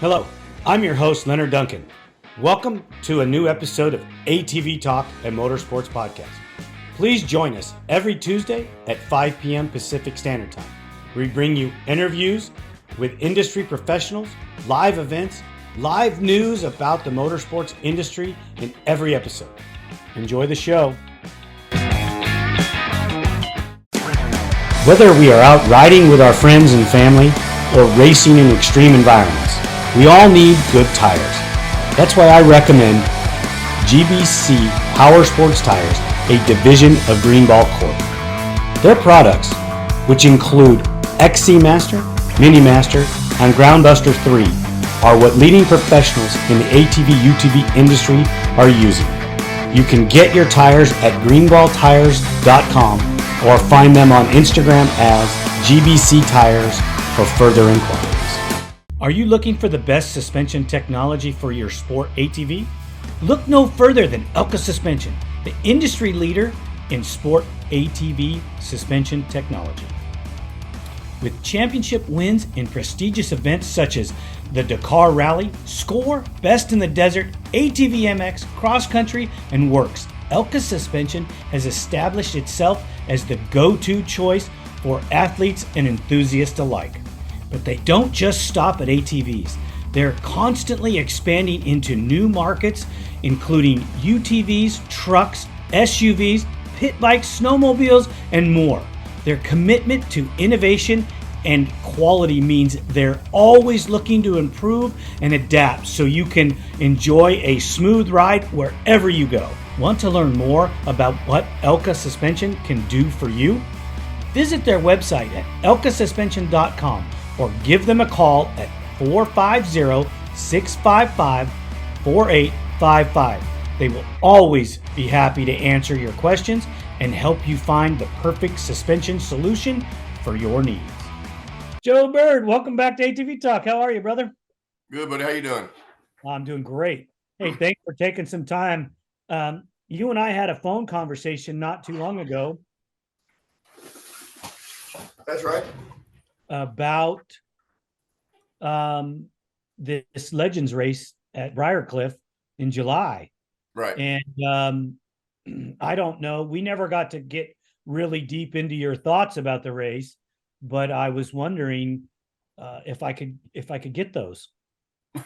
Hello, I'm your host, Leonard Duncan. Welcome to a new episode of ATV-TALK and Motorsports Podcast. Please join us every Tuesday at 5 p.m. Pacific Standard Time. We bring you interviews with industry professionals, live events, live news about the motorsports industry in every episode. Enjoy the show. Whether we are out riding with our friends and family or racing in extreme environments, we all need good tires. That's why I recommend GBC Power Sports Tires, a division of Greenball Corp. Their products, which include XC Master, Mini Master, and Groundbuster 3, are what leading professionals in the ATV-UTV industry are using. You can get your tires at greenballtires.com or find them on Instagram as GBC Tires for further inquiries. Are you looking for the best suspension technology for your sport ATV? Look no further than Elka Suspension, the industry leader in sport ATV suspension technology. With championship wins in prestigious events such as the Dakar Rally, SCORE, Best in the Desert, ATV MX, Cross Country, and Works, Elka Suspension has established itself as the go-to choice for athletes and enthusiasts alike. But they don't just stop at ATVs. They're constantly expanding into new markets, including UTVs, trucks, SUVs, pit bikes, snowmobiles, and more. Their commitment to innovation and quality means they're always looking to improve and adapt so you can enjoy a smooth ride wherever you go. Want to learn more about what Elka Suspension can do for you? Visit their website at elkasuspension.com or give them a call at 450-655-4855. They will always be happy to answer your questions and help you find the perfect suspension solution for your needs. Joe Byrd, welcome back to ATV Talk. How are you, brother? Good, buddy. How you doing? I'm doing great. Hey, thanks for taking some time. You and I had a phone conversation not too long ago. That's right. About this Legends race at Briarcliff in July. Right. And I don't know. We never got to get really deep into your thoughts about the race, but I was wondering if I could get those.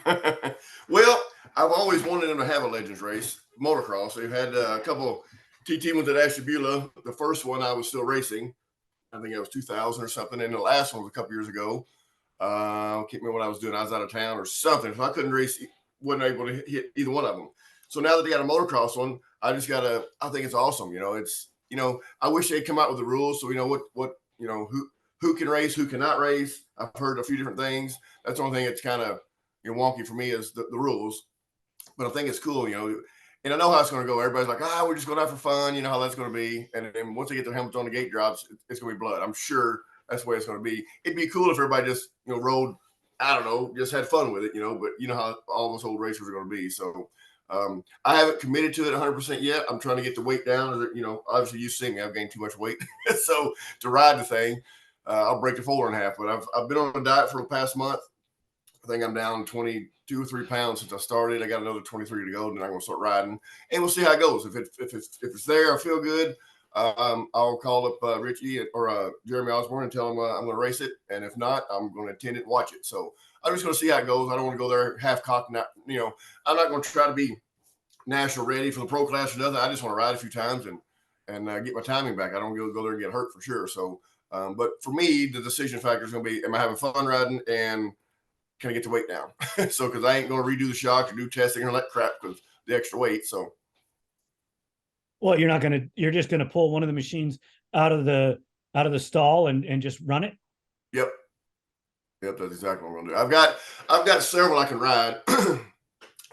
Well, I've always wanted them to have a Legends race, motocross. They've had a couple TT ones at Ashtabula. The first one I was still racing. I think it was 2000 or something. And the last one was a couple years ago. I can't remember what I was doing. I was out of town or something. So I couldn't race, wasn't able to hit either one of them. So now that they got a motocross one, I think it's awesome. I wish they'd come out with the rules. So we know who can race, who cannot race. I've heard a few different things. That's the only thing that's kind of wonky for me is the rules. But I think it's cool, and I know how it's going to go. Everybody's like, we're just going out for fun. You know how that's going to be. And then once they get their helmets on, the gate drops, it's going to be blood. I'm sure that's the way it's going to be. It'd be cool if everybody just, rode, I don't know, just had fun with it, but you know how all those old racers are going to be. So I haven't committed to it 100% yet. I'm trying to get the weight down. Obviously you see me, I've gained too much weight. So to ride the thing, I'll break the folder in half. But I've been on a diet for the past month. I think I'm down 22 or 3 pounds since I started. I got another 23 to go, and then I'm going to start riding, and we'll see how it goes. If it's there, I feel good. I'll call up Richie or Jeremy Osborn and tell him I'm going to race it, and if not, I'm going to attend it and watch it. So I'm just going to see how it goes. I don't want to go there half cocked. I'm not going to try to be national ready for the pro class or nothing. I just want to ride a few times and get my timing back. I don't go there and get hurt for sure. So, but for me, the decision factor is going to be: am I having fun riding, and can I get the weight down? So, because I ain't going to redo the shock or do testing or that crap because the extra weight. So, well, you're just gonna pull one of the machines out of the stall and just run it. Yep, that's exactly what I'm going to do. I've got several I can ride, and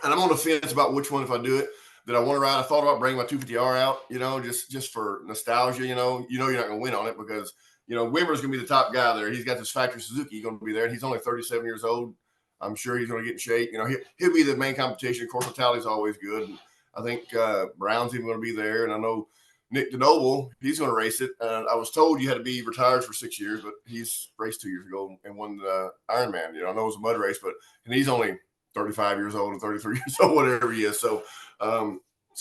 I'm on the fence about which one, if I do it, that I want to ride. I thought about bringing my 250R out, just for nostalgia. You're not going to win on it because Wimmer's going to be the top guy there. He's got this factory Suzuki going to be there, and he's only 37 years old. I'm sure he's going to get in shape. He'll be the main competition. Of course, Italia's always good. And I think Brown's even going to be there, and I know Nick DeNoble, he's going to race it. I was told you had to be retired for 6 years, but he's raced 2 years ago and won the Ironman. You know, I know it was a mud race, and he's only 35 years old or 33 years old, whatever he is. So,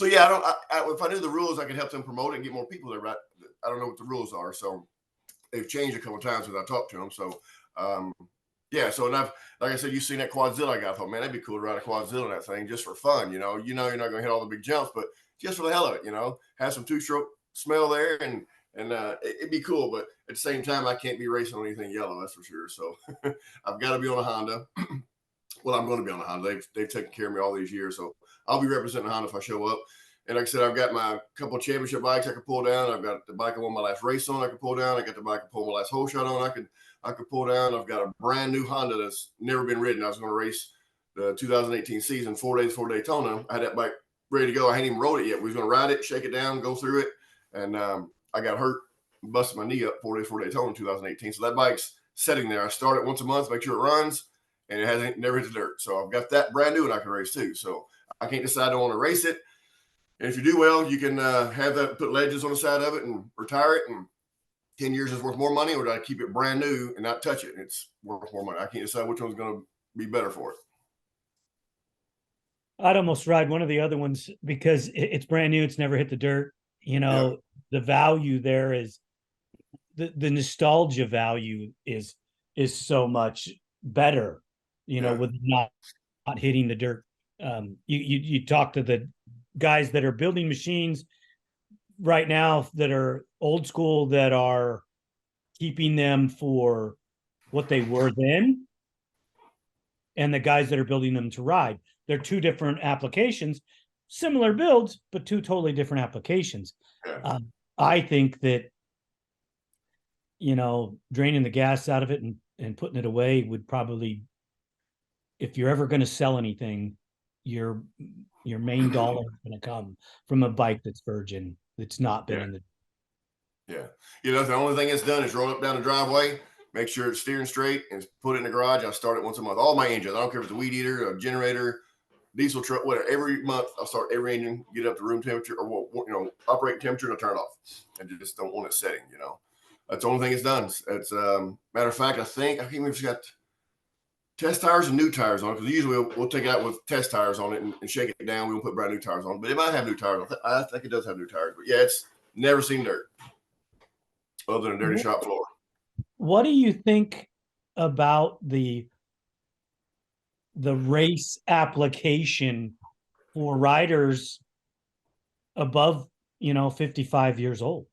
yeah, if I knew the rules, I could help them promote it and get more people there. But I don't know what the rules are. So they've changed a couple of times since I talked to them. So, yeah. So, and like I said, you've seen that Quadzilla I got. I thought, man, that'd be cool to ride a Quadzilla in that thing just for fun. You know, you're not going to hit all the big jumps, but just for the hell of it, you know, have some two-stroke smell there, and it'd be cool. But at the same time, I can't be racing on anything yellow, that's for sure. So I've got to be on a Honda. Well, I'm going to be on a Honda. They've taken care of me all these years, so I'll be representing Honda if I show up. And like I said, I've got my couple of championship bikes I could pull down. I've got the bike I won my last race on I could pull down. I got the bike I pulled my last hole shot on I could pull down. I've got a brand new Honda that's never been ridden. I was going to race the 2018 season, 4 days for Daytona. I had that bike ready to go. I hadn't even rode it yet. We was going to ride it, shake it down, go through it. And I got hurt, busted my knee up 4 days for Daytona in 2018. So that bike's sitting there. I start it once a month, make sure it runs, and it hasn't never hit the dirt. So I've got that brand new and I can race too. So I can't decide I want to race it. And if you do well, you can have that, put ledges on the side of it and retire it. And 10 years is worth more money, or do I keep it brand new and not touch it? It's worth more money. I can't decide which one's going to be better for it. I'd almost ride one of the other ones because it's brand new. It's never hit the dirt. You know, The value there is the nostalgia value is so much better, you know, with not hitting the dirt. You talk to the guys that are building machines right now that are old school, that are keeping them for what they were then, and the guys that are building them to ride. They're two different applications, similar builds, but two totally different applications. I think that, you know, draining the gas out of it and putting it away would probably, if you're ever going to sell anything, your main dollar is going to come from a bike that's virgin, that's not been in the. Yeah. You know, the only thing it's done is roll up down the driveway, make sure it's steering straight, and put it in the garage. I start it once a month. All my engines, I don't care if it's a weed eater, a generator, diesel truck, whatever. Every month I'll start every engine, get up to room temperature or, you know, operating temperature, and I'll turn it off. And just don't want it setting, you know. That's the only thing it's done. It's matter of fact, I can't remember if it's got test tires and new tires on it, because usually we'll take it out with test tires on it and shake it down. We won't put brand new tires on it, but it might have new tires. I think it does have new tires. But yeah, it's never seen dirt other than a dirty shop floor. What do you think about the race application for riders above, you know, 55 years old?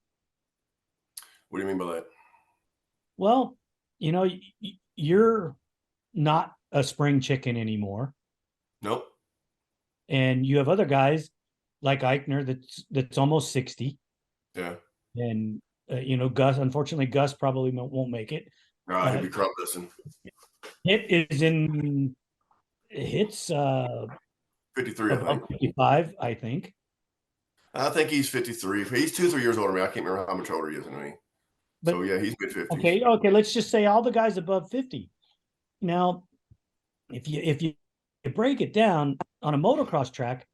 What do you mean by that? Well, you know, you're not a spring chicken anymore. Nope. And you have other guys like Eichner that's almost 60. Yeah. And you know, unfortunately, Gus probably won't make it. No, he'd be crop dusting. Hits 53, I think. 55, I think. I think he's 53. He's 2-3 years older than me. I can't remember how much older he is than me. But, so yeah, he's mid-50s. Okay. Let's just say all the guys above 50. Now, if you break it down on a motocross track,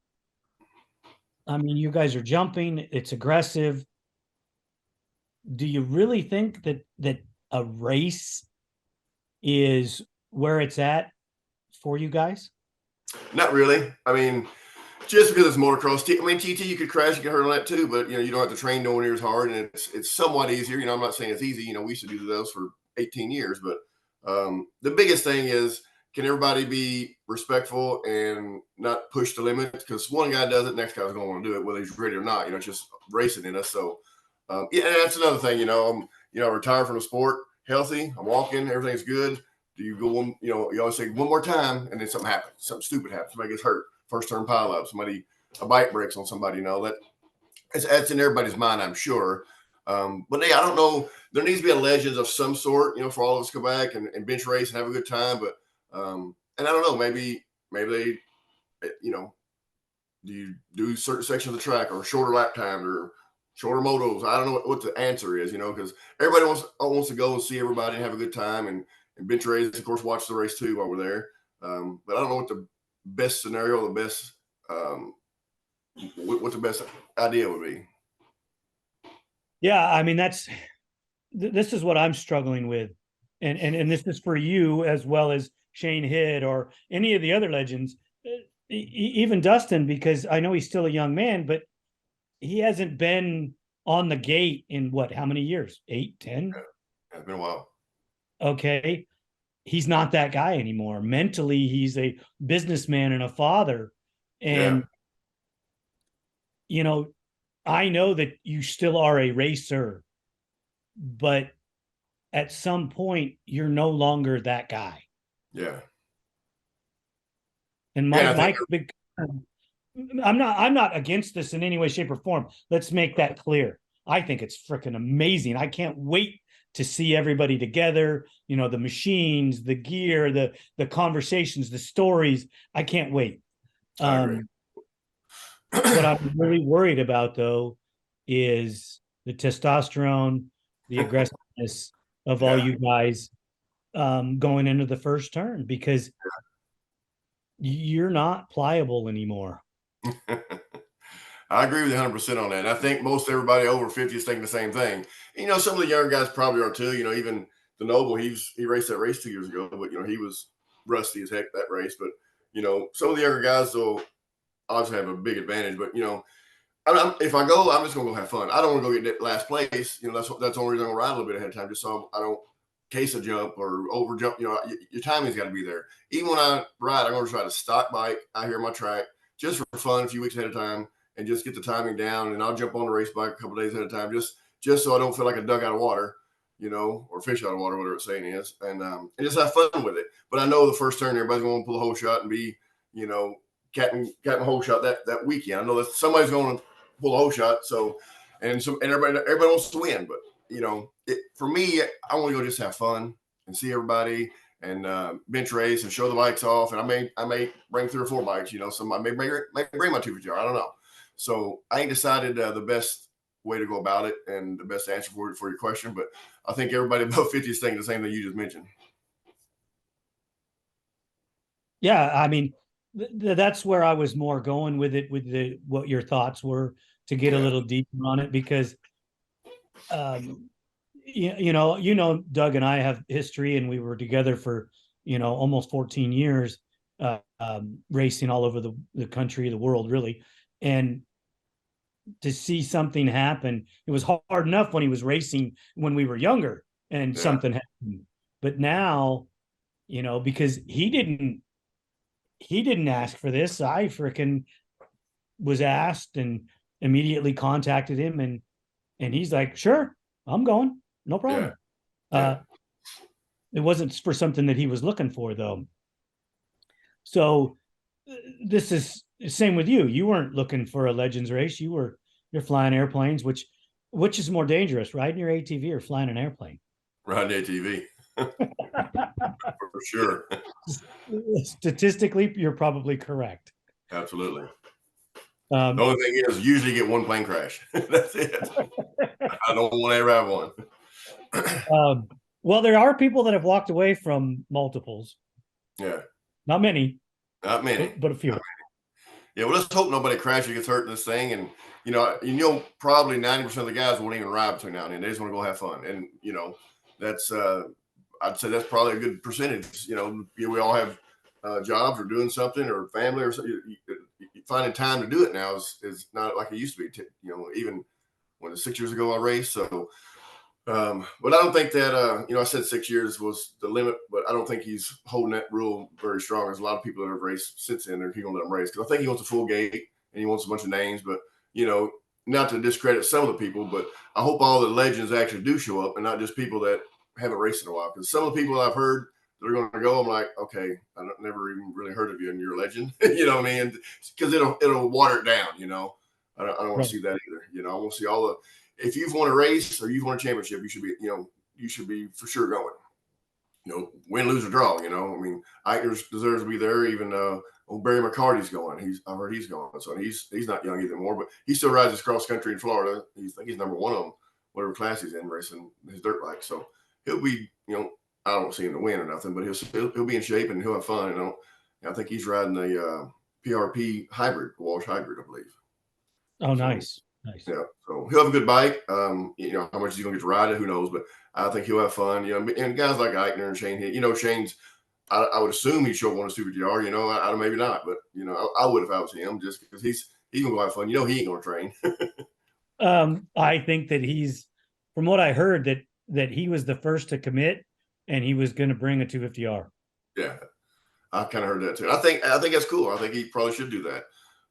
I mean, you guys are jumping. It's aggressive. Do you really think that a race is where it's at for you guys? Not really. I mean, just because it's motocross. I mean, TT, you could crash, you could hurt on that too, but you know, you don't have to train nowhere near as hard, and it's somewhat easier. You know, I'm not saying it's easy. You know, we used to do those for 18 years, but the biggest thing is, can everybody be respectful and not push the limit? Because one guy does it, next guy's going to want to do it, whether he's ready or not. You know, it's just racing in us. So, yeah, that's another thing. You know, I'm retired from the sport, healthy. I'm walking, everything's good. Do you go one? You know, you always say one more time, and then something happens. Something stupid happens. Somebody gets hurt. First turn pile up. A bike breaks on somebody. You know, that's in everybody's mind, I'm sure. But yeah, I don't know. There needs to be a legend of some sort, you know, for all of us to go back and bench race and have a good time. But and I don't know, maybe they, you know, do you do certain sections of the track or shorter lap times or shorter motos? I don't know what the answer is, you know, because everybody wants to go and see everybody and have a good time and bench race, of course, watch the race too while we're there. But I don't know what the best scenario, what the best idea would be. Yeah, I mean this is what I'm struggling with, and this is for you as well as Shane Hidd or any of the other legends, even Dustin, because I know he's still a young man, but he hasn't been on the gate in what, how many years? 8, 10? It's been a while. Okay. He's not that guy anymore. Mentally, he's a businessman and a father. And, you know, I know that you still are a racer, but at some point, you're no longer that guy. Yeah. And my big, I'm not against this in any way, shape, or form. Let's make that clear. I think it's freaking amazing. I can't wait to see everybody together. You know, the machines, the gear, the conversations, the stories. I can't wait. I agree. What I'm really worried about, though, is the testosterone, the aggressiveness of all you guys going into the first turn, because you're not pliable anymore. I agree with you 100% on that. And I think most everybody over 50 is thinking the same thing. You know, some of the younger guys probably are too. You know, even the Noble, he raced that race 2 years ago, but you know, he was rusty as heck that race. But you know, some of the younger guys will obviously have a big advantage. But you know, if I go, I'm just gonna go have fun. I don't want to go get last place. You know, that's the only reason I'm gonna ride a little bit ahead of time, just so I don't case a jump or over jump. You know, your timing's got to be there. Even when I ride, I'm gonna try to stock bike out here on my track just for fun, a few weeks ahead of time, and just get the timing down. And I'll jump on the race bike a couple days ahead of time, just so I don't feel like a duck out of water, you know, or fish out of water, whatever it's saying is, and just have fun with it. But I know the first turn, everybody's going to pull a whole shot and be, you know, catting a whole shot that weekend. I know that somebody's going to pull a whole shot. So, and everybody wants to win, but you know, for me, I want to go just have fun and see everybody and bench race and show the bikes off. And I may bring 3 or 4 bikes, you know, I may bring my 250R. I don't know. So I ain't decided the best way to go about it and the best answer for your question, but I think everybody above 50 is thinking the same thing you just mentioned. Yeah, I mean, that's where I was more going with it, with what your thoughts were, to get a little deeper on it, because you know, Doug and I have history, and we were together for, you know, almost 14 years, racing all over the country, the world, really. And to see something happen, it was hard enough when he was racing when we were younger and something happened. But now, you know, because he didn't ask for this. I freaking was asked and immediately contacted him, and he's like, sure, I'm going, no problem. It wasn't for something that he was looking for, though. So this is the same with you. You weren't looking for a Legends race. You're flying airplanes, which is more dangerous, riding your ATV or flying an airplane? Riding ATV. For sure. Statistically, you're probably correct. Absolutely. The only thing is, usually get one plane crash. That's it. I don't want to ever have one. Well, there are people that have walked away from multiples. Yeah. Not many. Not many. But a few. Yeah, well, let's hope nobody crashes or gets hurt in this thing. And, you know, probably 90% of the guys won't even ride between now and then. They just want to go have fun. And, you know, that's, I'd say that's probably a good percentage. You know, we all have jobs or doing something or family or something. Finding time to do it now is not like it used to be, you know, even when 6 years ago I raced. So, but I don't think that, you know, I said 6 years was the limit, but I don't think he's holding that rule very strong. There's a lot of people that have raced since then, and he's going to let them race. Because I think he wants a full gate and he wants a bunch of names, but, you know, not to discredit some of the people, but I hope all the legends actually do show up and not just people that haven't raced in a while. Because some of the people I've heard that are going to go, I'm like, okay, I never even really heard of you and you're a legend. You know what I mean? Because it'll water it down, you know. I don't want to see that either. You know, I want to see all the, if you've won a race or you've won a championship, you should be for sure going. You know, win, lose, or draw. You know, I mean, Eichner deserves to be there. Even old Barry McCarty's going. I heard he's going. So he's not young either more, but he still rides his cross country in Florida. I think he's number 1 on whatever class he's in racing his dirt bike. So he'll be, you know, I don't see him to win or nothing, but he'll be in shape and he'll have fun. You know, I think he's riding a PRP hybrid, Walsh hybrid, I believe. Oh, nice. Nice. Yeah, so he'll have a good bike. How much he's gonna get to ride it, who knows? But I think he'll have fun. And guys like Eichner and Shane, Shane's. I would assume he'd show up on a Super GR. I maybe not, but I would if I was him, just because he's gonna go have fun. He ain't gonna train. I think that from what I heard, that he was the first to commit, and he was going to bring a 250R. Yeah, I kind of heard that too. I think that's cool. I think he probably should do that.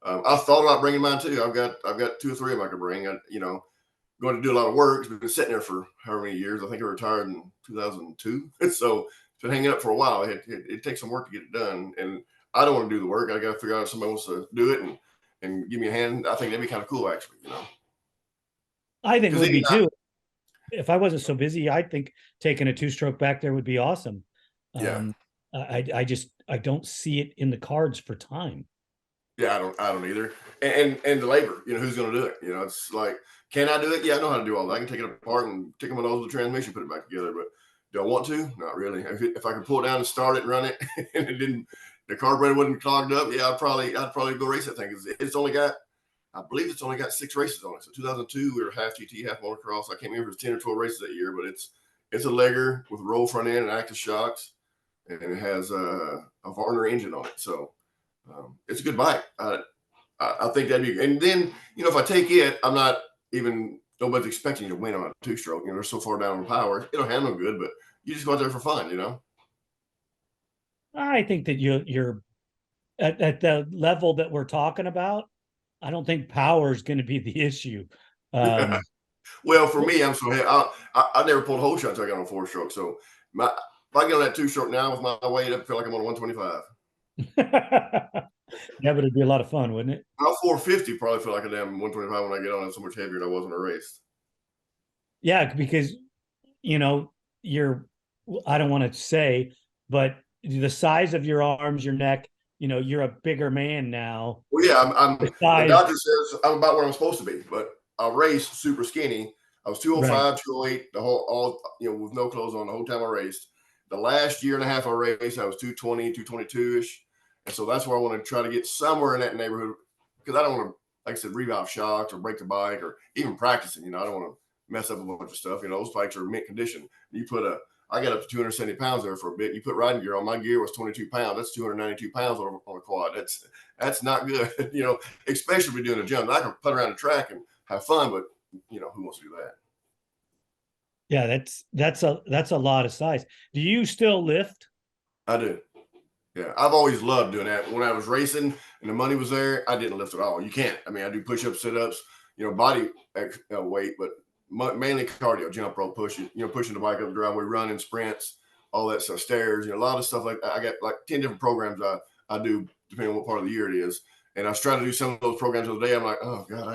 I've thought about bringing mine too. I've got 2 or 3 of them I could bring. Going to do a lot of work. It's been sitting there for however many years. I think I retired in 2002, so it's been hanging up for a while. It takes some work to get it done, and I don't want to do the work. I got to figure out if somebody wants to do it and give me a hand. I think that'd be kind of cool, actually. I think it would be too. If I wasn't so busy, I think taking a 2-stroke back there would be awesome. Yeah. I don't see it in the cards for time. Yeah, I don't either. And the labor, who's going to do it? It's like, can I do it? Yeah, I know how to do all that. I can take it apart and take them on the transmission, put it back together. But do I want to? Not really. If I could pull it down and start it and run it, and the carburetor wasn't clogged up, yeah, I'd probably go race that thing. I believe it's only got 6 races on it. So 2002, we were half GT, half motocross. I can't remember if it's 10 or 12 races that year, but it's a legger with roll front end and active shocks, and it has a Varner engine on it. So it's a good bike. I think that'd be, and then, if I take it, I'm not even, nobody's expecting you to win on a 2-stroke. They're so far down in power. It'll handle good, but you just go out there for fun, I think that you're at the level that we're talking about. I don't think power is going to be the issue. Well, for me, I'm so heavy. I never pulled whole shot until I got on a 4-stroke. So if I get on that 2-stroke now with my weight, I feel like I'm on a 125. Yeah, but it'd be a lot of fun, wouldn't it? I'll 450 probably feel like a damn 125 when I get on it, so much heavier than I was in a race. Yeah, because I don't want to say, but the size of your arms, your neck, you're a bigger man now. Well, yeah, the doctor says I'm about where I'm supposed to be, but I race super skinny. I was 205, 208, with no clothes on the whole time I raced. The last year and a half I raced, I was 220, 222-ish. And so that's where I want to try to get somewhere in that neighborhood, because I don't want to, like I said, revive shocks or break the bike or even practicing. I don't want to mess up a bunch of stuff. Those bikes are mint condition. I got up to 270 pounds there for a bit. You put riding gear on. My gear was 22 pounds. That's 292 pounds on a quad. That's not good, especially if you're doing a jump. I can put around the track and have fun, but who wants to do that? Yeah, that's a lot of size. Do you still lift? I do. Yeah, I've always loved doing that. When I was racing and the money was there, I didn't lift at all. You can't. I mean, I do push-ups, sit-ups, body weight, but mainly cardio, jump rope, pushing the bike up the driveway, running, sprints, all that stuff, stairs, a lot of stuff like that. I got like 10 different programs I do depending on what part of the year it is. And I was trying to do some of those programs the other day. I'm like, oh God,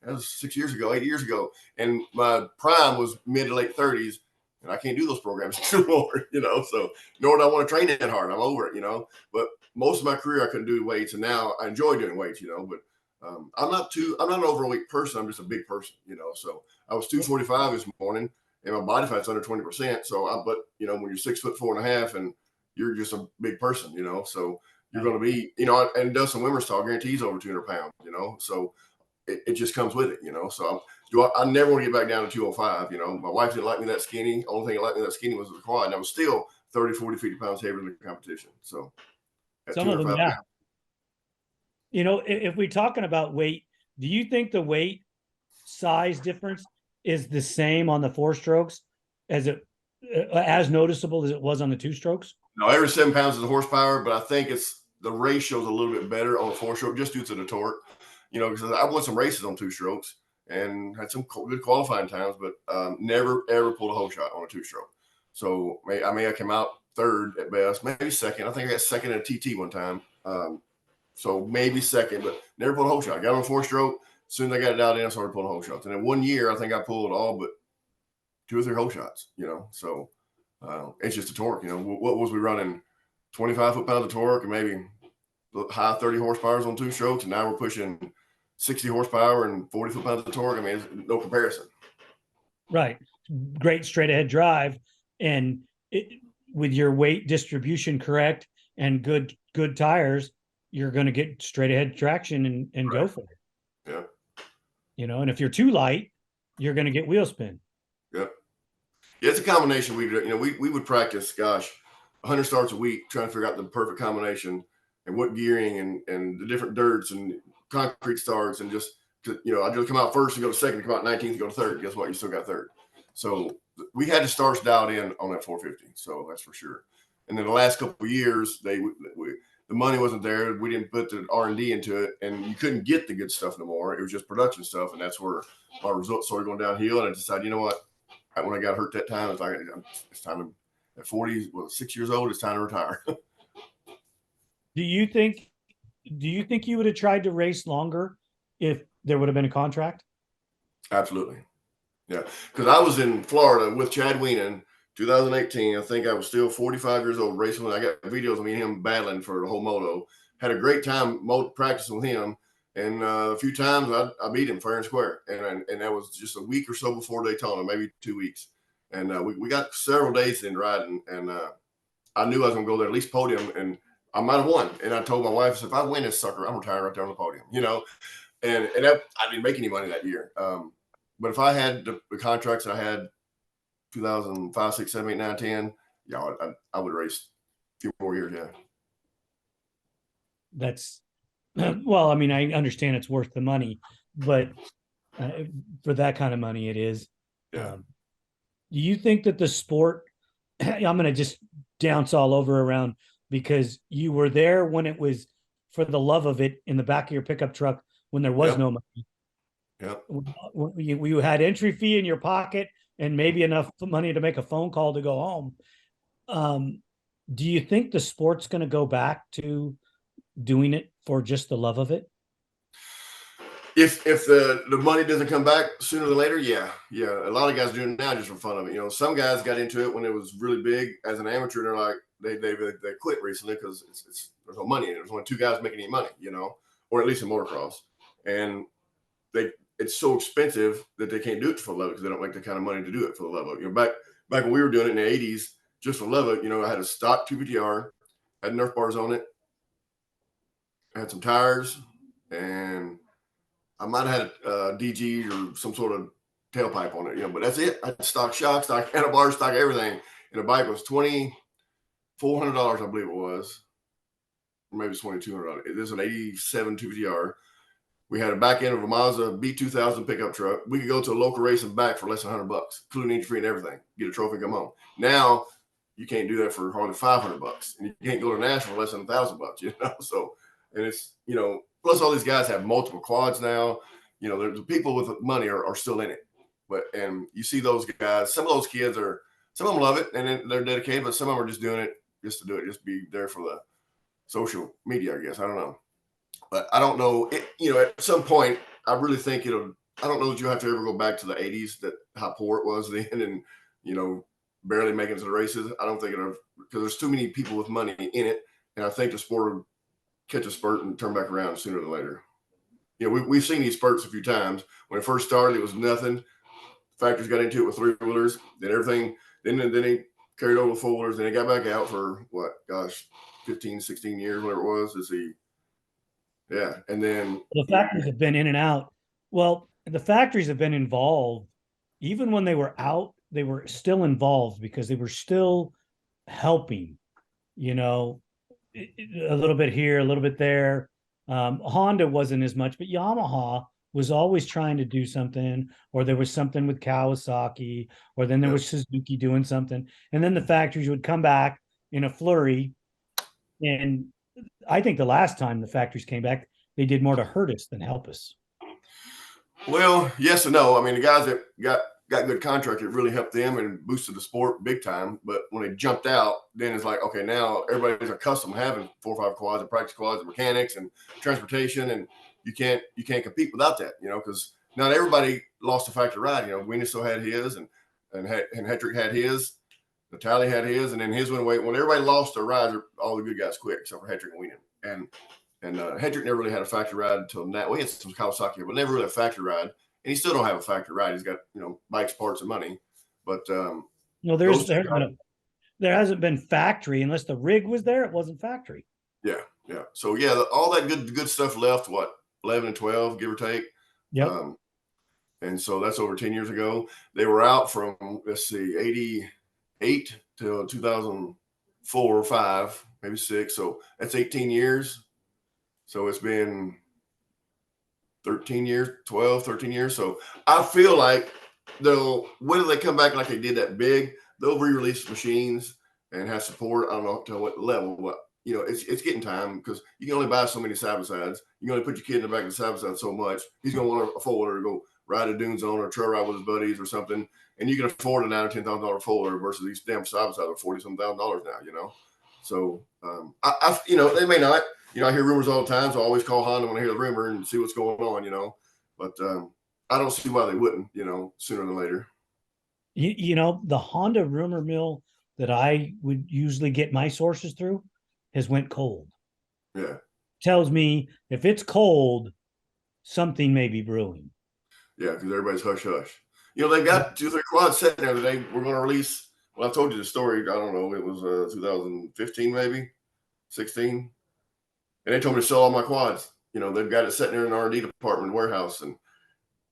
that was 6 years ago, 8 years ago. And my prime was mid to late 30s. And I can't do those programs anymore, so nor do I want to train that hard. I'm over it, but most of my career I couldn't do weights, and now I enjoy doing weights, but I'm not an overweight person. I'm just a big person, so I was 245 this morning and my body fat's under 20%. So but when you're 6'4.5" and you're just a big person, so you're going to be, and Dustin Wimmerstall guarantees over 200 pounds, so it just comes with it, so I never want to get back down to 205. My wife didn't like me that skinny. Only thing that liked me that skinny was the quad. And I was still 30, 40, 50 pounds heavier than the competition. So some of them, yeah. Pounds. If we're talking about weight, do you think the weight size difference is the same on the 4-strokes as noticeable as it was on the 2-strokes? No, every 7 pounds is the horsepower, but I think the ratio is a little bit better on a 4-stroke just due to the torque. Because I won some races on 2-strokes and had some good qualifying times, but never ever pulled a whole shot on a 2-stroke. So I came out third at best, maybe second. I think I got second at a TT one time. So maybe second, but never pulled a whole shot. I got on a 4-stroke. As soon as I got it out in, I started pulling whole shots. And in 1 year, I think I pulled all but 2 or 3 whole shots, So it's just a torque, What was we running? 25 foot-pounds of torque and maybe high 30 horsepowers on 2-strokes. And now we're pushing 60 horsepower and 40 foot-pounds of torque. I mean, it's no comparison. Right. Great straight ahead drive. And with your weight distribution correct and good tires, you're going to get straight ahead traction and right. Go for it. Yeah. And if you're too light, you're going to get wheel spin. Yep. Yeah, it's a combination. We would practice, gosh, 100 starts a week trying to figure out the perfect combination and what gearing and the different dirts and concrete starts and just, I just come out first and go to second, come out 19th and go to third. Guess what? You still got third. So we had the starts dialed in on that 450. So that's for sure. And then the last couple of years, the money wasn't there. We didn't put the R&D into it, and you couldn't get the good stuff no more. It was just production stuff, and that's where our results started going downhill. And I decided, you know what? When I got hurt that time, it's like it's time at 40, 6 years old. It's time to retire. Do you think you would have tried to race longer if there would have been a contract? Absolutely, yeah. Because I was in Florida with Chad Weenan, 2018. I think I was still 45 years old racing. I got videos of me and him battling for the whole moto. Had a great time practicing with him. And a few times I beat him fair and square. And that was just a week or so before Daytona, maybe 2 weeks. And we got several days in riding. And I knew I was going to go there, at least podium. And I might have won. And I told my wife, I said, if I win this sucker, I'm retiring right there on the podium, And I didn't make any money that year. But if I had the contracts I had 2005, 6, 7, 8, 9, 10, I would race a few more years, yeah. That's well, I mean, I understand it's worth the money, but for that kind of money, it is. Yeah. Do you think that the sport, I'm going to just dance all over around because you were there when it was for the love of it in the back of your pickup truck when there was no money. Yeah. You had entry fee in your pocket and maybe enough money to make a phone call to go home. Do you think the sport's going to go back to doing it for just the love of it? If the money doesn't come back sooner than later, yeah. A lot of guys do it now just for fun of it. Some guys got into it when it was really big as an amateur, and they're like they quit recently because there's no money in it. There's only 2 guys making any money, or at least in motocross, and it's so expensive that they can't do it for the love because they don't make the kind of money to do it for the love of it. Back when we were doing it in the 80s, just for the love of it, I had a stock 250R, had Nerf bars on it. I had some tires, and I might have had a DG or some sort of tailpipe on it, but that's it. I had stock shocks, stock handlebars, stock everything. And the bike was $2,400, I believe it was. Or maybe it's $2,200. It is an 87 250R. We had a back end of a Mazda B2000 pickup truck. We could go to a local race and back for less than $100, including entry fee and everything. Get a trophy, come home. Now you can't do that for hardly $500, and you can't go to Nashville for less than $1,000. So. And it's, plus all these guys have multiple quads now. The people with money are still in it. And you see those guys, some of those kids some of them love it and they're dedicated, but some of them are just doing it just to do it, just be there for the social media, I guess. I don't know. But I don't know. At some point, I really think I don't know that you have to ever go back to the 80s, how poor it was then and, barely making it to the races. I don't think because there's too many people with money in it. And I think the sport would catch a spurt and turn back around sooner than later. We've seen these spurts a few times. When it first started, it was nothing. Factories got into it with 3-wheelers, then everything. Then they carried over the 4-wheelers, then they got back out for 15, 16 years, whatever it was. To see, yeah, and then the factories have been in and out. Well, the factories have been involved, even when they were out. They were still involved because they were still helping. A little bit here, a little bit there. Honda wasn't as much, but Yamaha was always trying to do something, or there was something with Kawasaki, or then there was Suzuki doing something. And then the factories would come back in a flurry. And I think the last time the factories came back, they did more to hurt us than help us. Well, yes and no. I mean, the guys that got good contract, it really helped them and boosted the sport big time. But when they jumped out, then it's like, okay, now everybody's accustomed to having 4 or 5 quads and practice quads and mechanics and transportation, and you can't compete without that, because not everybody lost a factory ride. Wiener still had his, and Hetrick had his, Natalie had his, and then his went away. When everybody lost their rides, all the good guys quit except for Hetrick and Wiener. And Hetrick never really had a factory ride until now. We had some Kawasaki, but never really a factory ride. And he still don't have a factory ride. He's got, bikes, parts, and money. But there hasn't been factory unless the rig was there. It wasn't factory. Yeah. So all that good stuff left. 11 and 12, give or take. Yeah. And so that's over 10 years ago. They were out from, let's see, 88 to 2004 or 5, maybe 6. So that's 18 years. So it's been 13 years, 12, 13 years. So I feel like whether they come back like they did that big, they'll re-release machines and have support. I don't know to what level, but it's getting time, because you can only buy so many side-by-sides. You can only put your kid in the back of the side-by-side so much. He's going to want a four-wheeler to go ride a dune zone or trail ride with his buddies or something. And you can afford a $9,000 or $10,000 four-wheeler versus these damn side-by-sides are $40,000 now, So, they may not. I hear rumors all the time, so I always call Honda when I hear the rumor and see what's going on, But I don't see why they wouldn't, sooner than later. The Honda rumor mill that I would usually get my sources through has went cold. Yeah. Tells me if it's cold, something may be brewing. Yeah, because everybody's hush-hush. They've got 2 or 3 quads sitting there that we're going to release. Well, I told you the story. I don't know. It was 2015, maybe 16. And they told me to sell all my quads. They've got it sitting there in the R&D department warehouse. And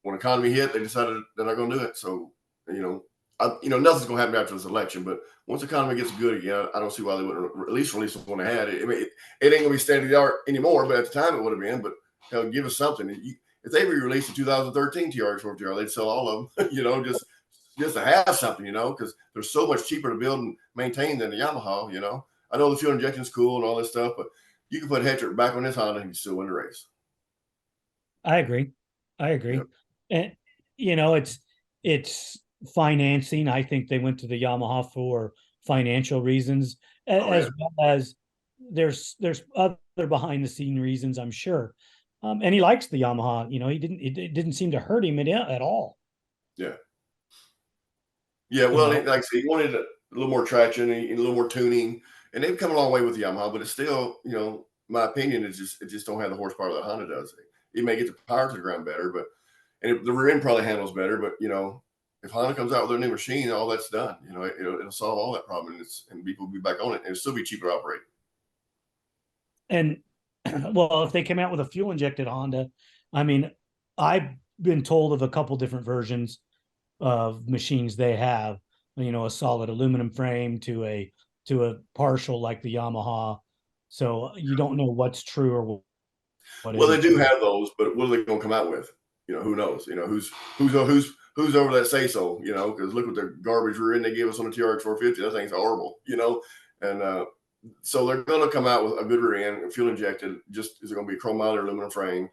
when economy hit, they decided they're not going to do it. So, nothing's going to happen after this election. But once the economy gets good again, I don't see why they wouldn't at least release what they had. It ain't going to be state of the art anymore, but at the time it would have been. But hell, give us something. If they re-released the 2013 TRX 4TR, they'd sell all of them. just to have something, because they're so much cheaper to build and maintain than the Yamaha. I know the fuel injection's cool and all this stuff, but you can put Hetrick back on this Honda and you still win the race. I agree. Yep. And it's financing. I think they went to the Yamaha for financial reasons, as well as there's other behind the scene reasons, I'm sure. And he likes the Yamaha. It didn't seem to hurt him at all. Yeah. Yeah. Well, like I said, he wanted a little more traction and a little more tuning, and they've come a long way with the Yamaha, but it's still, my opinion is it just don't have the horsepower that Honda does. It may get the power to the ground better, the rear end probably handles better, but if Honda comes out with their new machine, all that's done. It'll solve all that problem, and people will be back on it, and it'll still be cheaper to operate. And well, if they came out with a fuel injected Honda, I've been told of a couple different versions of machines they have. A solid aluminum frame to a partial like the Yamaha. So you don't know what's true or what. Well, they do have those, but what are they going to come out with? Who knows? Who's over that say so? Because look what the garbage rear end they gave us on the TRX 450. That thing's horrible. And so they're going to come out with a good rear end, fuel injected. Just is it going to be a chrome mounted aluminum frame,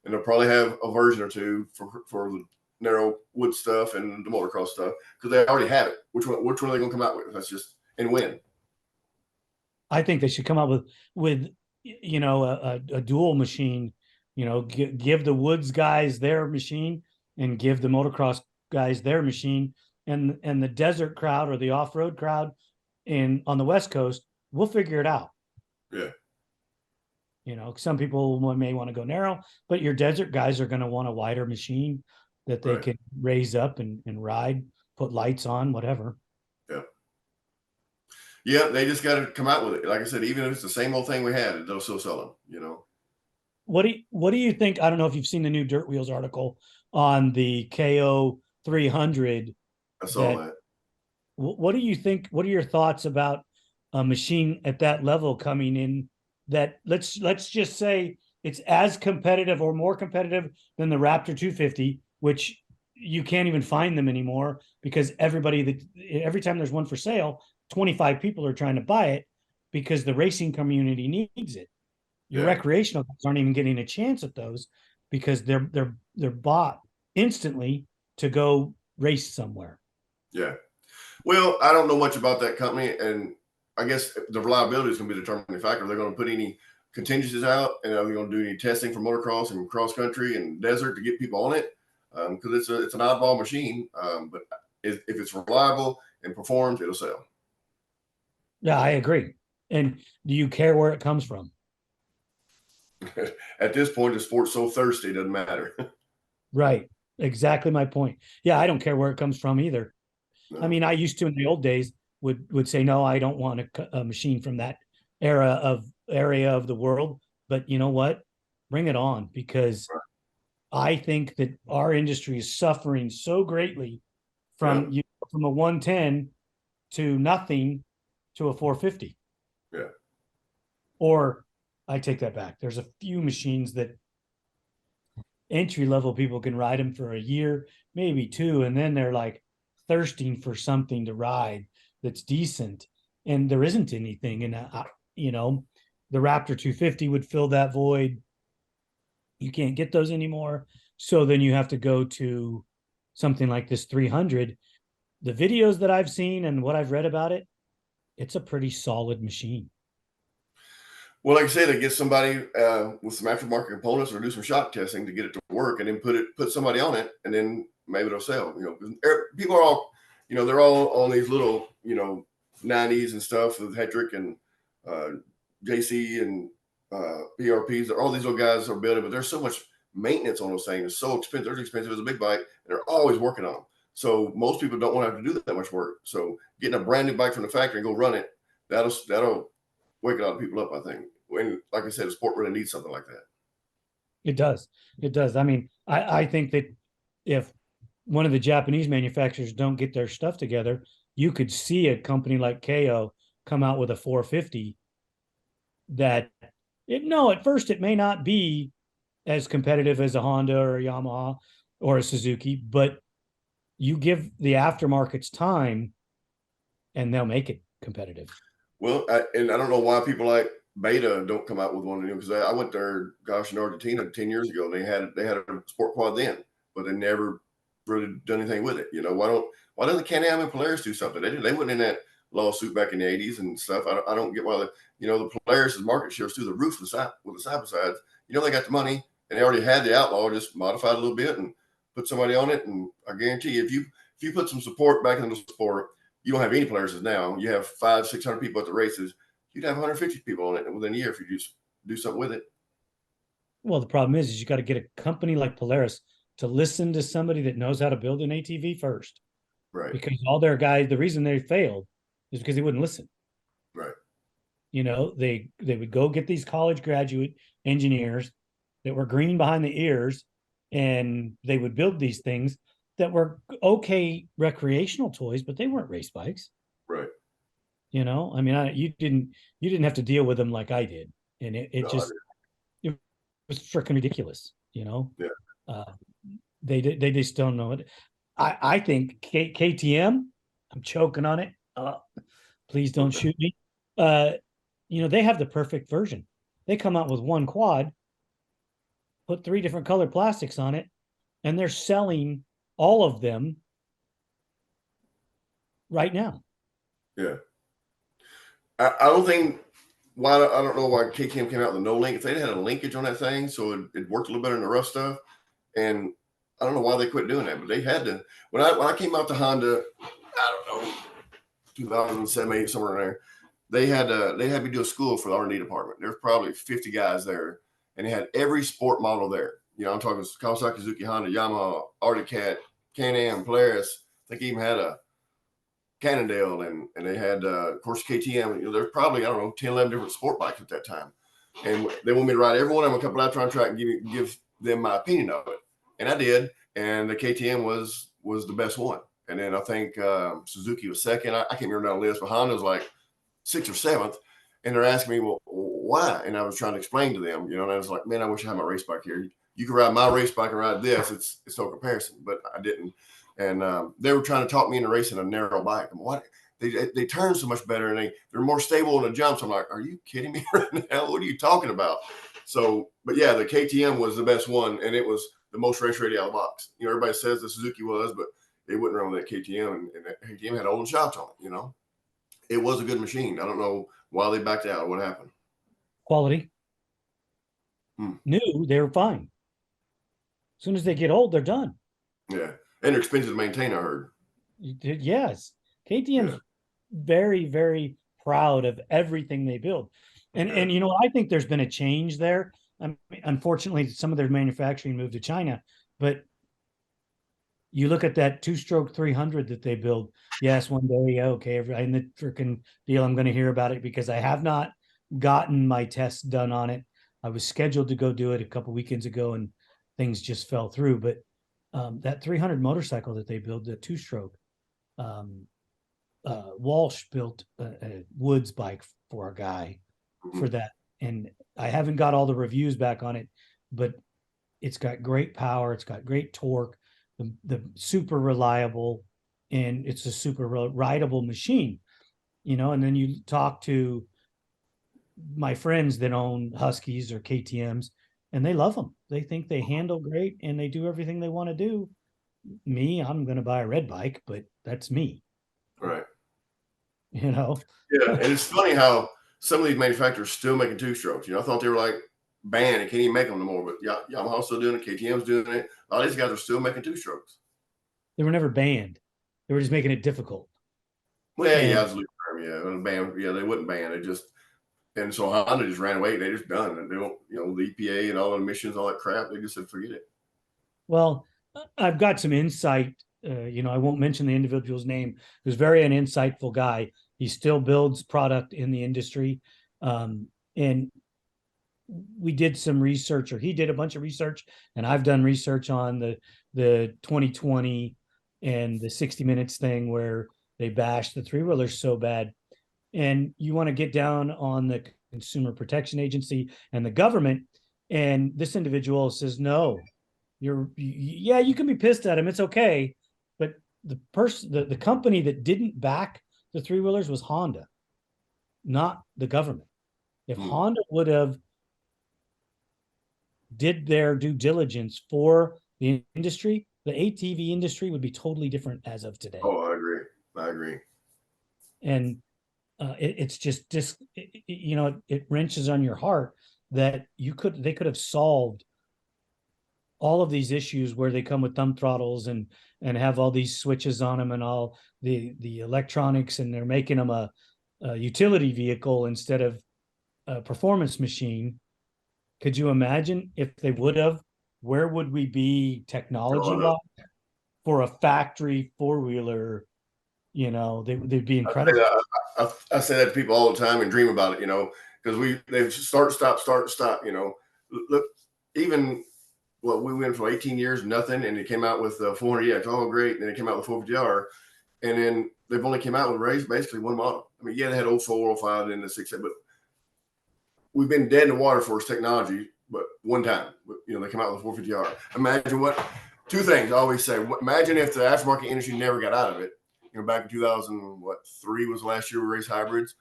and they'll probably have a version or two for the narrow wood stuff and the motocross stuff, because they already have it. Which one are they going to come out with? That's just and when. I think they should come out with a dual machine. Give the woods guys their machine and give the motocross guys their machine, and the desert crowd or the off-road crowd on the West Coast, we'll figure it out. Yeah. Some people may want to go narrow, but your desert guys are going to want a wider machine that they can raise up and ride, put lights on, whatever. Yeah. Yeah, they just got to come out with it. Like I said, even if it's the same old thing we had, they'll still sell them, What do you think? I don't know if you've seen the new Dirt Wheels article on the KO 300. I saw that. What do you think? What are your thoughts about a machine at that level coming in that let's just say it's as competitive or more competitive than the Raptor 250, which you can't even find them anymore because every time there's one for sale, 25 people are trying to buy it because the racing community needs it. Your recreational guys aren't even getting a chance at those because they're bought instantly to go race somewhere. Yeah. Well, I don't know much about that company, and I guess the reliability is going to be the determining factor. They're going to put any contingencies out, and are they going to do any testing for motocross and cross country and desert to get people on it? Because it's an oddball machine, but if it's reliable and performs, it'll sell. Yeah, I agree. And do you care where it comes from? At this point, the sport's so thirsty, it doesn't matter. Right. Exactly my point. Yeah, I don't care where it comes from either. No. I mean, I used to in the old days would say, no, I don't want a machine from that area of the world. But you know what? Bring it on, because I think that our industry is suffering so greatly from from a 110 to nothing to a 450. Yeah. Or I take that back. There's a few machines that entry level people can ride them for a year, maybe two, and then they're like thirsting for something to ride that's decent. And there isn't anything. And you know, the Raptor 250 would fill that void. You can't get those anymore. So then you have to go to something like this 300. The videos that I've seen and what I've read about it, it's a pretty solid machine. Well, like I say, they get somebody with some aftermarket components or do some shock testing to get it to work, and then put somebody on it, and then maybe it'll sell. You know, people are all, you know, they're all on these little, you know, 90s and stuff with Hedrick and JC and PRPs. All these little guys are building, but there's so much maintenance on those things. It's so expensive. They're as expensive as a big bike, and they're always working on them. So most people don't want to have to do that much work. So getting a brand new bike from the factory and go run it, that'll wake a lot of people up, I think. When, like I said, the sport really needs something like that. It does. It does. I mean, I think that if one of the Japanese manufacturers don't get their stuff together, you could see a company like KO come out with a 450 that at first it may not be as competitive as a Honda or a Yamaha or a Suzuki, but you give the aftermarket's time and they'll make it competitive. Well, and I don't know why people like Beta don't come out with one of them, because I went there, gosh, in Argentina 10 years ago. And they had a sport quad then, but they never really done anything with it. You know, why don't the Can-Am and Polaris do something? They went in that lawsuit back in the 80s and stuff. I don't get why the Polaris' market shares through the roof with the side by sides. You know, they got the money and they already had the Outlaw, just modified a little bit and put somebody on it. And I guarantee you, if you put some support back into the sport, you don't have any Polarises now. You have 500-600 people at the races. You'd have 150 people on it within a year if you just do something with it. Well, the problem is you got to get a company like Polaris to listen to somebody that knows how to build an ATV first. Right. Because all their guys, the reason they failed is because they wouldn't listen. Right. You know, they would go get these college graduate engineers that were green behind the ears, and they would build these things that were okay recreational toys, but they weren't race bikes. Right. You know, I mean, you didn't have to deal with them like I did, and it was freaking ridiculous. You know, they just don't know it. I think KTM. I'm choking on it. Please don't shoot me. You know, they have the perfect version. They come out with one quad, put 3 different colored plastics on it, and they're selling all of them right now. Yeah. I don't think I don't know why KTM came out with a no link. If they had a linkage on that thing, so it worked a little better in the rough stuff. And I don't know why they quit doing that, but they had to. When I came out to Honda, I don't know, 2007, 8, somewhere in there, they had me do a school for the R&D department. There's probably 50 guys there, and they had every sport model there. You know, I'm talking Kawasaki, Suzuki, Honda, Yamaha, Arctic Cat, Can-Am, Polaris. I think he even had a Cannondale, and they had, of course, KTM. You know, there's probably, I don't know, 10, 11 different sport bikes at that time. And they want me to ride every one of them a couple laps around track and give them my opinion of it. And I did. And the KTM was the best one. And then I think Suzuki was second. I can't remember down the list, but Honda was like 6th or 7th. And they're asking me, well, why? And I was trying to explain to them, you know, and I was like, man, I wish I had my race bike here. You can ride my race bike and ride this. It's no comparison, but I didn't. And they were trying to talk me into racing a narrow bike. I'm like, what? They turn so much better, and they're more stable in the jumps. I'm like, are you kidding me right now? What are you talking about? So, but yeah, the KTM was the best one, and it was the most race ready out of the box. You know, everybody says the Suzuki was, but they wouldn't run with that KTM, and that KTM had old shots on it. You know, it was a good machine. I don't know why they backed out. What happened? Quality. New, they were fine. As soon as they get old, they're done. Yeah, and they're expensive to maintain, I heard. Yes. KTM's very, very proud of everything they build. And you know, I think there's been a change there. I mean, unfortunately, some of their manufacturing moved to China, but you look at that 2-stroke 300 that they build. Yes, one day, okay, in the freaking deal, I'm going to hear about it because I have not gotten my tests done on it. I was scheduled to go do it a couple weekends ago, and things just fell through. But that 300 motorcycle that they built, the two-stroke, Walsh built a Woods bike for a guy for that. And I haven't got all the reviews back on it, but it's got great power. It's got great torque, the super reliable, and it's a super rideable machine, and then you talk to my friends that own Huskies or KTMs, and they love them. They think they handle great and they do everything they want to do. Me, I'm going to buy a red bike, but that's me. Right. Yeah. And it's funny how some of these manufacturers still making two strokes. I thought they were like banned and can't even make them no more, but Yamaha's still doing it. KTM's doing it. A lot of these guys are still making two strokes. They were never banned. They were just making it difficult. Well, yeah, absolutely. Yeah, banned. Yeah, they wouldn't ban it. And so Honda just ran away. They just done. And they don't, the EPA and all the emissions, all that crap. They just said, forget it. Well, I've got some insight. I won't mention the individual's name. Who's very an insightful guy. He still builds product in the industry. And we did some research, or he did a bunch of research, and I've done research on the 2020 and the 60 Minutes thing where they bashed the three-wheelers so bad. And you want to get down on the Consumer Protection Agency and the government. And this individual says, no, you can be pissed at him. It's okay. But the company that didn't back the three-wheelers was Honda, not the government. If Honda would have did their due diligence for the industry, the ATV industry would be totally different as of today. Oh, I agree. And it's just it wrenches on your heart that they could have solved all of these issues where they come with thumb throttles and have all these switches on them and all the electronics, and they're making them a utility vehicle instead of a performance machine. Could you imagine if they would have? Where would we be technology-wise for a factory four-wheeler? They'd be incredible. I say that to people all the time and dream about it, because they start, stop. Look, even we went for 18 years, nothing, and it came out with the 400EX, oh great, and then it came out with 450R, and then they've only came out with basically one model. I mean, yeah, they had 04, 05, and the 6, but we've been dead in the water for its technology, but one time, they came out with the 450R. Imagine two things I always say. Imagine if the aftermarket industry never got out of it. Back in 2003 was the last year we raced hybrids.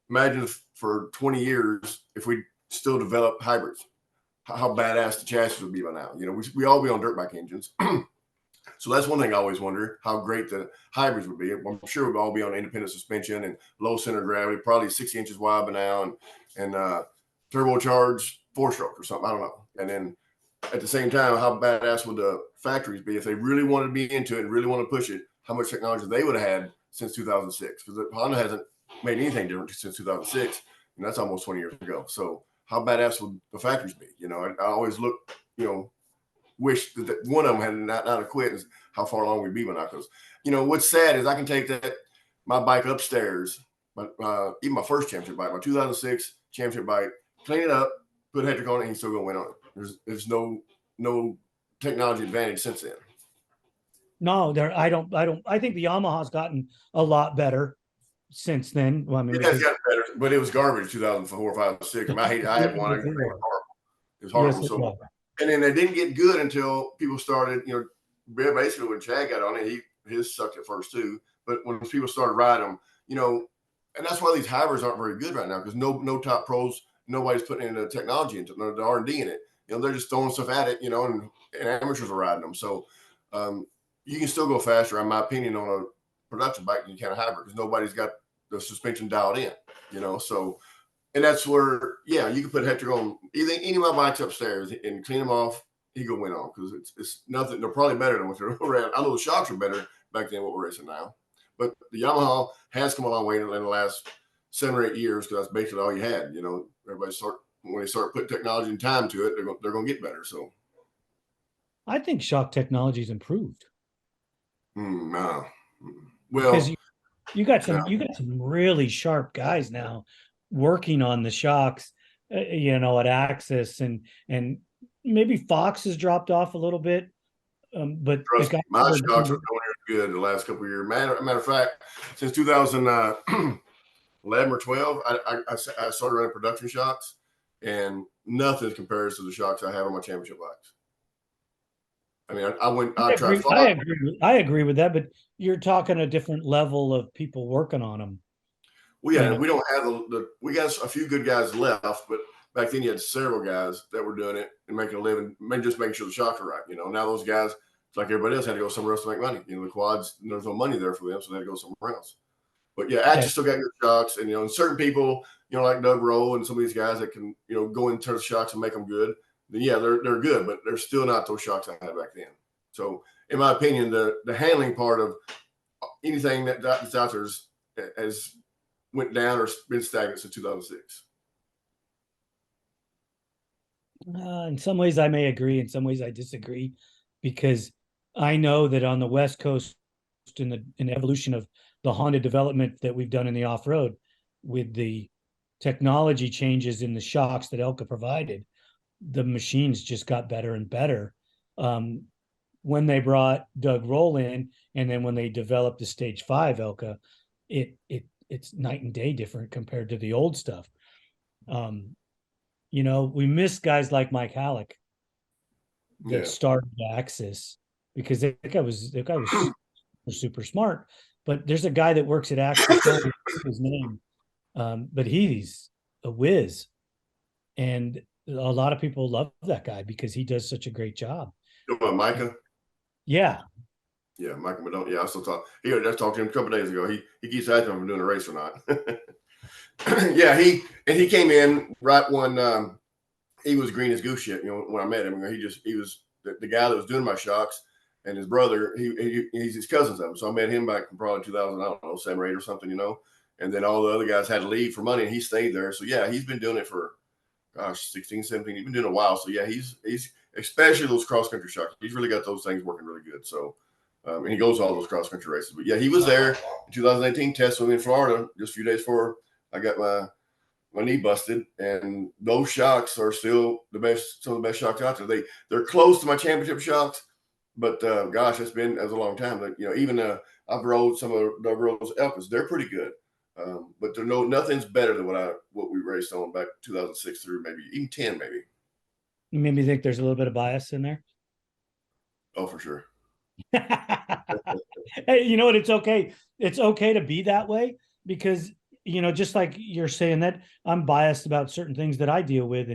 Imagine for 20 years if we still developed hybrids, how badass the chassis would be by now. We all be on dirt bike engines. So that's one thing I always wonder, how great the hybrids would be. I'm sure we'd all be on independent suspension and low center of gravity, probably 60 inches wide by now, and turbocharged 4-stroke or something. I don't know. And then at the same time, how badass would the factories be if they really wanted to be into it and really want to push it? How much technology they would have had since 2006, because Honda hasn't made anything different since 2006, and that's almost 20 years ago. So how badass would the factories be? I always look, wish that one of them had not quit, and how far along we'd be by now. Because what's sad is I can take my bike upstairs, but even my first championship bike, my 2006 championship bike, clean it up, put a Hedrick on it, and he's still gonna win on it. There's no technology advantage since then. No, I think the Yamaha's gotten a lot better since then. Well, I mean, it has gotten better, but it was garbage 2004, 5, 6. I had one. It was horrible. Yes, so, and then they didn't get good until people started, basically when Chad got on it, his sucked at first too. But when people started riding them, and that's why these hybrids aren't very good right now, because no top pros, nobody's putting in the technology into the R&D in it. They're just throwing stuff at it, and amateurs are riding them. So, you can still go faster, in my opinion, on a production bike than you can a hybrid, because nobody's got the suspension dialed in, So, and that's where, you can put Hedrick on any of my bikes upstairs and clean them off. He go win on, because it's nothing. They're probably better than what they're around. I know the shocks are better back then what we're racing now, but the Yamaha has come a long way in the last 7 or 8 years, because that's basically all you had. When they start putting technology and time to it, they're going to get better. So, I think shock technology's improved. No. Well, because you got some really sharp guys now working on the shocks, at Axis, and maybe Fox has dropped off a little bit. But the Trust me, guys my that are shocks doing are doing good the last couple of years. Matter of fact, since 2011 or 12, I started running production shocks, and nothing compares to the shocks I have on my championship bikes. I mean, I tried Fox. I agree with that, but you're talking a different level of people working on them. Well, yeah, we don't have we got a few good guys left, but back then you had several guys that were doing it and making a living, just making sure the shocks are right. Now those guys, like everybody else, had to go somewhere else to make money. The quads, there's no money there for them, so they had to go somewhere else. But yeah, Atcha still got good shocks, and certain people, like Doug Rowe and some of these guys that can, go into the shocks and make them good. Then yeah, they're good, but they're still not those shocks I had back then. So in my opinion, the handling part of anything that's out there has went down or been stagnant since 2006. In some ways, I may agree. In some ways, I disagree, because I know that on the West Coast, in the evolution of the Honda development that we've done in the off road, with the technology changes in the shocks that Elka provided, the machines just got better and better. When they brought Doug Roll in, and then when they developed the Stage 5 Elka, it's night and day different compared to the old stuff. We miss guys like Mike Halleck that started Axis, because that guy was super smart. But there's a guy that works at Axis now, his name, but he's a whiz, and a lot of people love that guy because he does such a great job. You know about Micah? Yeah. Yeah, Michael Madone. Yeah, I still talk. I just talked to him a couple of days ago. He keeps asking if I'm doing a race or not. Yeah, he came in right when he was green as goose shit. When I met him, he was the guy that was doing my shocks, and his brother. He's his cousin's of him. So I met him back in probably 2000, I don't know, 7 or 8 or something. And then all the other guys had to leave for money, and he stayed there. So yeah, he's been doing it for 16, 17. He's been doing it a while. So yeah, he's especially those cross country shocks. He's really got those things working really good. So. And he goes to all those cross country races. But yeah, he was there in 2018, tested with me in Florida just a few days before I got my knee busted. And those shocks are still some of the best shocks out there. They're close to my championship shocks, but gosh, that was a long time. But even I've rode some of Doug Rowe's Elkas. They're pretty good, but nothing's better than what we raced on back 2006 through maybe even 10, maybe. You made me think there's a little bit of bias in there. Oh, for sure. Hey, you know what? It's okay. It's okay to be that way, because just like you're saying that I'm biased about certain things that I deal with,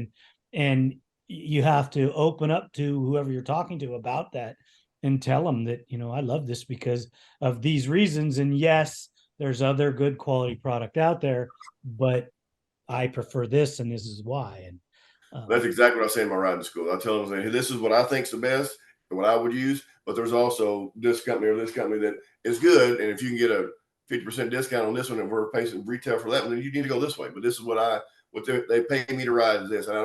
and you have to open up to whoever you're talking to about that and tell them that I love this because of these reasons, and yes, there's other good quality product out there, but I prefer this, and this is why. And that's exactly what I say in my riding school. I tell them, hey, this is what I think's the best and what I would use, but there's also this company or this company that is good. And if you can get a 50% discount on this one and we're paying retail for that one, then you need to go this way. But this is what they pay me to ride is this. And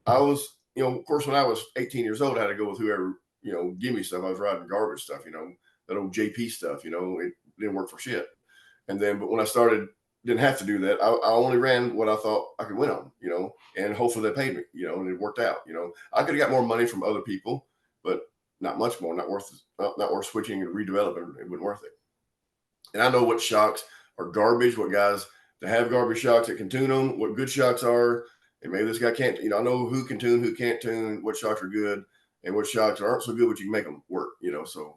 I was, of course, when I was 18 years old, I had to go with whoever, give me stuff. I was riding garbage stuff, that old JP stuff, it didn't work for shit. And then, but when I started, didn't have to do that. I only ran what I thought I could win on, and hopefully they paid me, and it worked out. I could have got more money from other people, but not much more, not worth switching and redeveloping. It wasn't worth it. And I know what shocks are garbage, what guys that have garbage shocks that can tune them, what good shocks are. And maybe this guy can't, I know who can tune, who can't tune, what shocks are good and what shocks aren't so good, but you can make them work, so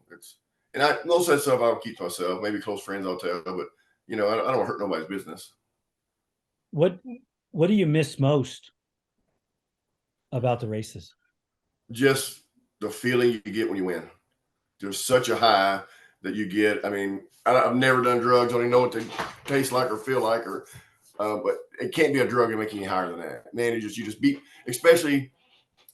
most of that stuff I'll keep to myself, maybe close friends I'll tell, but I don't hurt nobody's business. What do you miss most about the races? Just the feeling you get when you win. There's such a high that you get. I mean, I've never done drugs. I don't even know what they taste like or feel like, but it can't be a drug to make you any higher than that. Man, you just beat, especially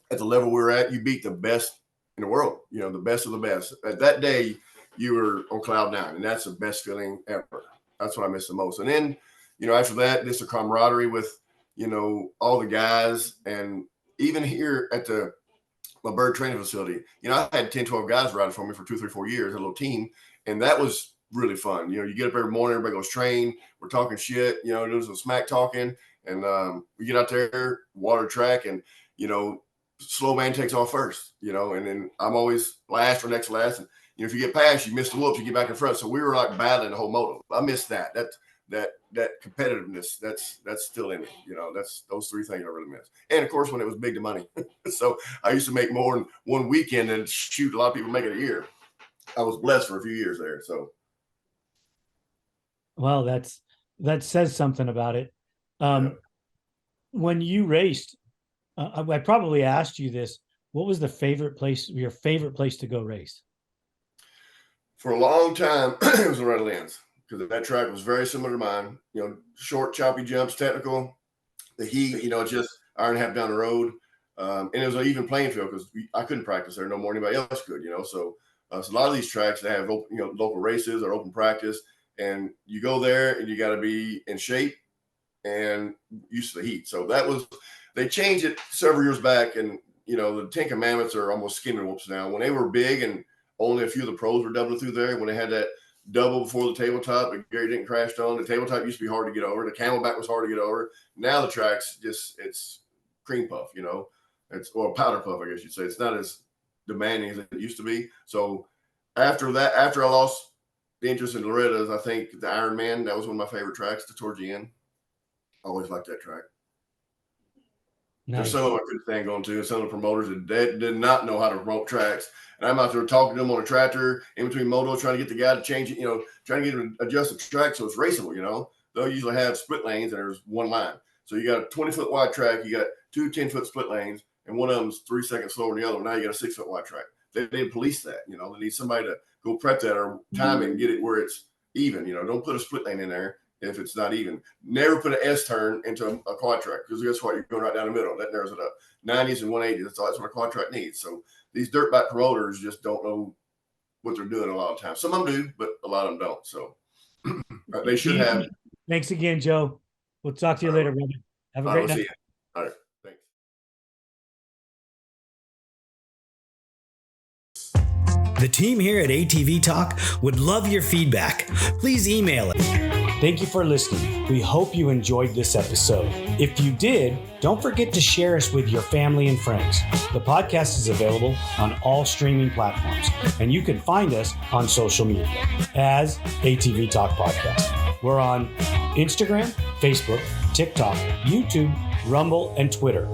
at the level we're at, you beat the best in the world. The best of the best. At that day, you were on cloud 9, and that's the best feeling ever. That's what I miss the most. And then, after that, just the camaraderie with, all the guys, and even here at my Byrd training facility, I had 10, 12 guys riding for me for 2, 3, 4 years, a little team. And that was really fun. You get up every morning, everybody goes train. We're talking shit, doing some smack talking. And we get out there, water track. And, slow man takes off first, you know, and then I'm always last or next to last. And, you know, if you get past, you miss the whoops, you get back in front. So we were like battling the whole moto. I missed that. That competitiveness, that's still in me. You know, that's those three things I really miss. And of course, when it was big to money. So I used to make more in one weekend than shoot a lot of people make it a year. I was blessed for a few years there. So. Well, that says something about it. When you raced, I probably asked you this. What was your favorite place to go race? For a long time, it was Loretta Lynn's, because that track was very similar to mine. You know, short, choppy jumps, technical. The heat, you know, just hour and a half down the road. And it was an even playing field because I couldn't practice there no more than anybody else could, you know. So a lot of these tracks, they have, you know, local races or open practice. And you go there and you got to be in shape and used to the heat. So they changed it several years back. And, you know, the 10 Commandments are almost skinny whoops now. When they were big and only a few of the pros were doubling through there, when they had that double before the tabletop, and Gary didn't crash on, the tabletop used to be hard to get over. The Camelback was hard to get over. Now the track's it's cream puff, you know, or powder puff, I guess you'd say. It's not as demanding as it used to be. So after I lost the interest in Loretta's, I think the Ironman, that was one of my favorite tracks towards the end. I always liked that track. Nice. There's some of them I couldn't stand going to, and some of the promoters that did not know how to promote tracks. And I'm out there talking to them on a tractor in between motos, trying to get the guy to change it, you know, trying to get him to adjust the track so it's raceable, you know. They'll usually have split lanes and there's one line. So you got a 20-foot wide track, you got two 10-foot split lanes, and one of them's 3 seconds slower than the other one. Now you got a 6-foot wide track. They didn't police that, you know. They need somebody to go prep that or time it and get it where it's even, you know. Don't put a split lane in there if it's not even. Never put an S turn into a quad track, because guess what? You're going right down the middle. That narrows it up. 90s and 180s, that's what a quad track needs. So these dirt bike promoters just don't know what they're doing a lot of times. Some of them do, but a lot of them don't. So they should have. Thanks again, Joe. We'll talk to you later, brother. Have a great night. See you. All right. Thanks. The team here at ATV-TALK would love your feedback. Please email it. Thank you for listening. We hope you enjoyed this episode. If you did, don't forget to share us with your family and friends. The podcast is available on all streaming platforms, and you can find us on social media as ATV-TALK Podcast. We're on Instagram, Facebook, TikTok, YouTube, Rumble, and Twitter.